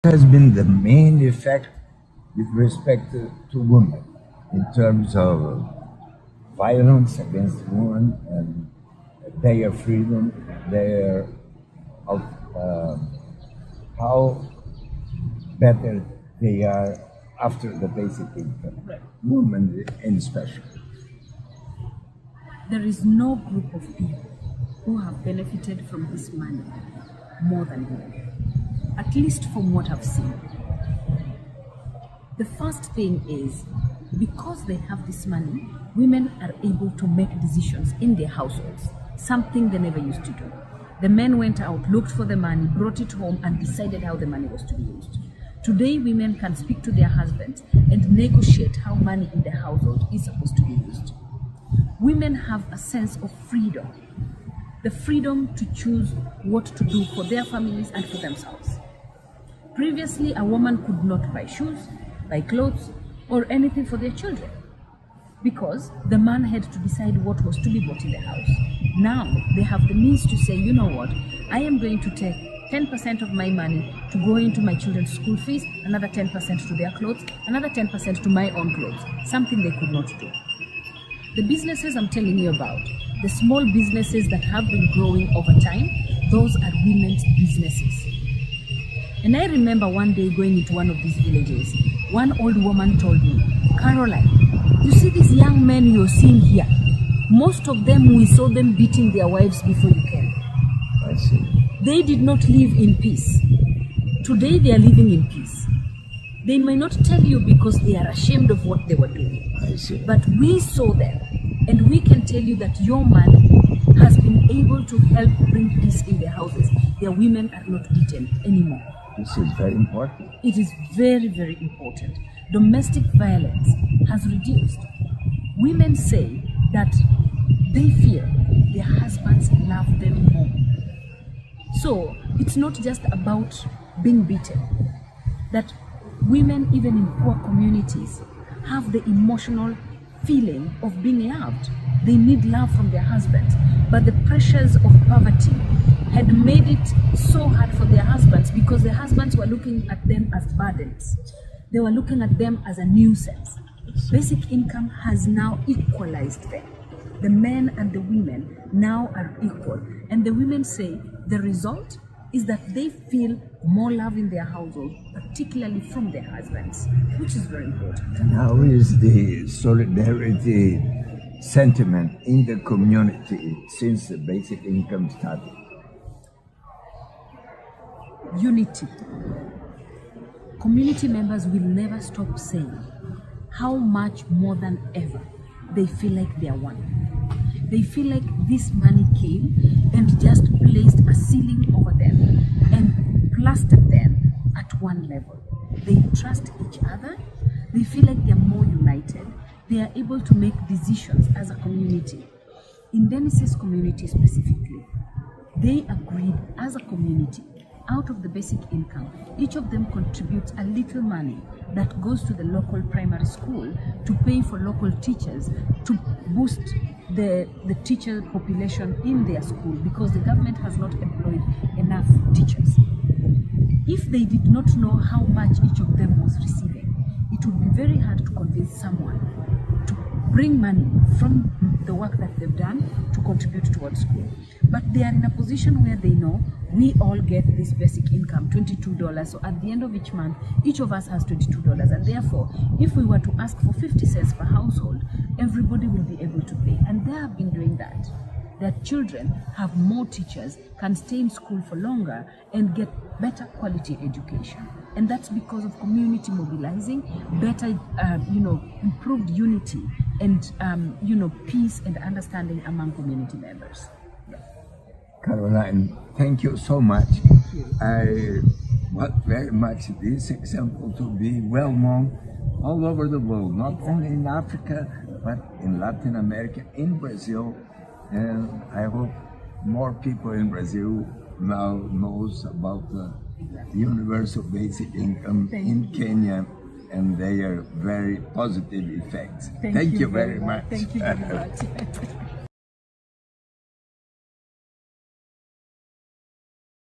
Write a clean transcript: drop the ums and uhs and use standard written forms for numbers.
has been the main effect with respect to women in terms of violence against women and their freedom, their how better they are after the basic income, women in special. There is no group of people who have benefited from this money more than women, at least from what I've seen. The first thing is, because they have this money, women are able to make decisions in their households, something they never used to do. The men went out, looked for the money, brought it home, and decided how the money was to be used. Today, women can speak to their husbands and negotiate how money in the household is supposed to be used. Women have a sense of freedom, the freedom to choose what to do for their families and for themselves. Previously, a woman could not buy shoes, buy clothes, or anything for their children because the man had to decide what was to be bought in the house. Now, they have the means to say, you know what, I am going to take 10% of my money to go into my children's school fees, another 10% to their clothes, another 10% to my own clothes, something they could not do. The businesses I'm telling you about, the small businesses that have been growing over time, those are women's businesses. And I remember one day going into one of these villages, one old woman told me, Caroline, you see these young men you're seeing here, most of them, we saw them beating their wives before you came. I see. They did not live in peace. Today they are living in peace. They may not tell you because they are ashamed of what they were doing. I see. But we saw them, and we can tell you that your man has been able to help bring peace in their houses. Their women are not beaten anymore. This is very important. It is very, very important. Domestic violence has reduced. Women say that they feel their husbands love them more. So it's not just about being beaten, that women, even in poor communities, have the emotional feeling of being loved. They need love from their husbands, but the pressures of poverty had made it so hard for their husbands because their husbands were looking at them as burdens. They were looking at them as a nuisance. Basic income has now equalized them. The men and the women now are equal, and the women say the result is that they feel more love in their household, particularly from their husbands, which is very important. And how is the solidarity sentiment in the community since the basic income started? Unity. Community members will never stop saying how much more than ever they feel like they are one. They feel like this money came and just placed a ceiling over them and plastered them at one level. They trust each other. They feel like they are more united. They are able to make decisions as a community. In Dennis's community specifically, they agreed as a community, out of the basic income, each of them contributes a little money that goes to the local primary school to pay for local teachers to boost the teacher population in their school because the government has not employed enough teachers. If they did not know how much each of them was receiving, it would be very hard to convince someone to bring money from the work that they've done to contribute towards school. But they are in a position where they know we all get this basic income, $22. So at the end of each month, each of us has $22. And therefore, if we were to ask for 50 cents per household, everybody will be able to pay. And they have been doing that. Their children have more teachers, can stay in school for longer, and get better quality education. And that's because of community mobilizing, better, improved unity, and peace and understanding among community members. Caroline, thank you so much. Thank you. I want very much this example to be well known all over the world, not only in Africa, but in Latin America, in Brazil, and I hope more people in Brazil now knows about the universal basic income in Kenya and their very positive effects. Thank you very much. Thank you very much.